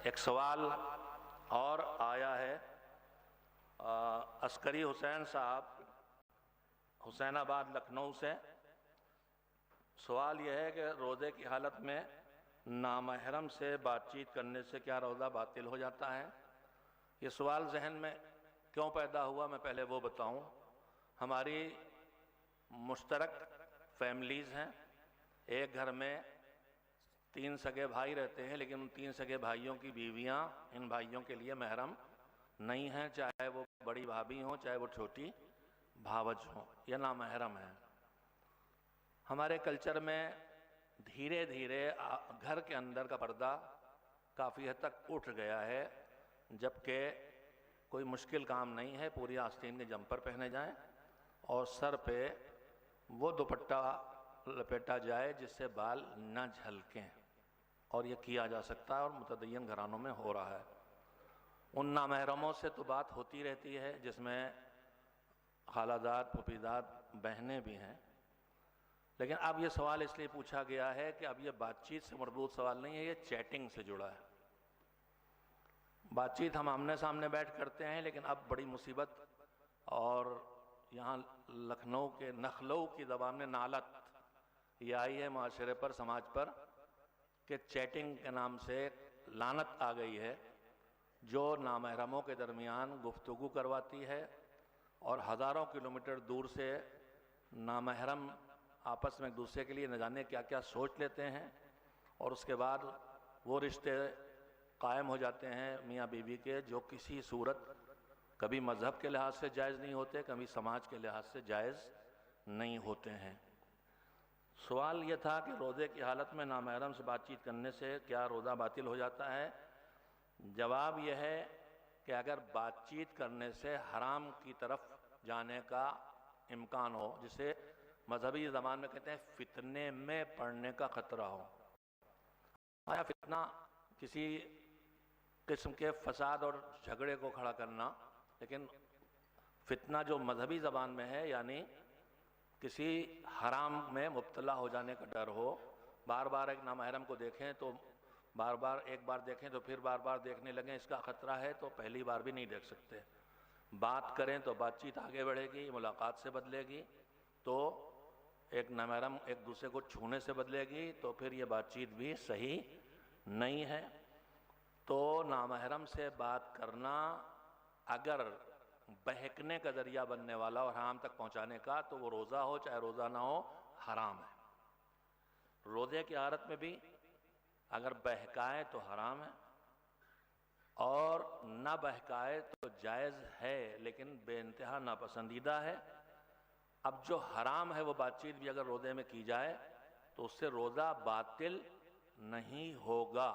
ایک سوال اور آیا ہے عسکری حسین صاحب حسین آباد لکھنؤ سے۔ سوال یہ ہے کہ روزے کی حالت میں نامحرم سے بات چیت کرنے سے کیا روزہ باطل ہو جاتا ہے؟ یہ سوال ذہن میں کیوں پیدا ہوا میں پہلے وہ بتاؤں۔ ہماری مشترک فیملیز ہیں، ایک گھر میں 3 سگے بھائی رہتے ہیں، لیکن ان 3 سگے بھائیوں کی بیویاں ان بھائیوں کے لیے محرم نہیں ہیں، چاہے وہ بڑی بھابھی ہوں چاہے وہ چھوٹی بھاوج ہوں، یہ نامحرم ہیں۔ ہمارے کلچر میں دھیرے دھیرے گھر کے اندر کا پردہ کافی حد تک اٹھ گیا ہے، جبکہ کوئی مشکل کام نہیں ہے، پوری آستین کے جمپر پہنے جائیں اور سر پہ وہ دوپٹہ لپیٹا جائے جس سے بال نہ جھلکیں، اور یہ کیا جا سکتا ہے اور متدین گھرانوں میں ہو رہا ہے۔ ان نامحرموں سے تو بات ہوتی رہتی ہے جس میں خالہ داد، پھوپھی داد، بہنیں بھی ہیں، لیکن اب یہ سوال اس لیے پوچھا گیا ہے کہ اب یہ بات چیت سے مربوط سوال نہیں ہے، یہ چیٹنگ سے جڑا ہے۔ بات چیت ہم آمنے سامنے بیٹھ کرتے ہیں، لیکن اب بڑی مصیبت، اور یہاں لکھنؤ کے نخلو کی زبان میں نالت یہ آئی ہے معاشرے پر، سماج پر، کہ چیٹنگ کے نام سے لعنت آ گئی ہے جو نامحرموں کے درمیان گفتگو کرواتی ہے، اور ہزاروں کلومیٹر دور سے نامحرم آپس میں ایک دوسرے کے لیے نہ جانے کیا کیا سوچ لیتے ہیں، اور اس کے بعد وہ رشتے قائم ہو جاتے ہیں میاں بیوی کے جو کسی صورت کبھی مذہب کے لحاظ سے جائز نہیں ہوتے، کبھی سماج کے لحاظ سے جائز نہیں ہوتے ہیں۔ سوال یہ تھا کہ روزے کی حالت میں نامحرم سے بات چیت کرنے سے کیا روزہ باطل ہو جاتا ہے؟ جواب یہ ہے کہ اگر بات چیت کرنے سے حرام کی طرف جانے کا امکان ہو، جسے مذہبی زبان میں کہتے ہیں فتنے میں پڑنے کا خطرہ ہو۔ آیا فتنہ کسی قسم کے فساد اور جھگڑے کو کھڑا کرنا، لیکن فتنہ جو مذہبی زبان میں ہے یعنی کسی حرام میں مبتلا ہو جانے کا ڈر ہو، بار بار ایک نامحرم کو دیکھیں تو ایک بار دیکھیں تو پھر بار بار دیکھنے لگیں، اس کا خطرہ ہے تو پہلی بار بھی نہیں دیکھ سکتے۔ بات کریں تو بات چیت آگے بڑھے گی، ملاقات سے بدلے گی، تو ایک نامحرم ایک دوسرے کو چھونے سے بدلے گی، تو پھر یہ بات چیت بھی صحیح نہیں ہے۔ تو نامحرم سے بات کرنا اگر بہکنے کا ذریعہ بننے والا اور حرام تک پہنچانے کا، تو وہ روزہ ہو چاہے روزہ نہ ہو حرام ہے۔ روزے کی حالت میں بھی اگر بہکائے تو حرام ہے، اور نہ بہکائے تو جائز ہے لیکن بے انتہا ناپسندیدہ ہے۔ اب جو حرام ہے وہ بات چیت بھی اگر روزے میں کی جائے تو اس سے روزہ باطل نہیں ہوگا۔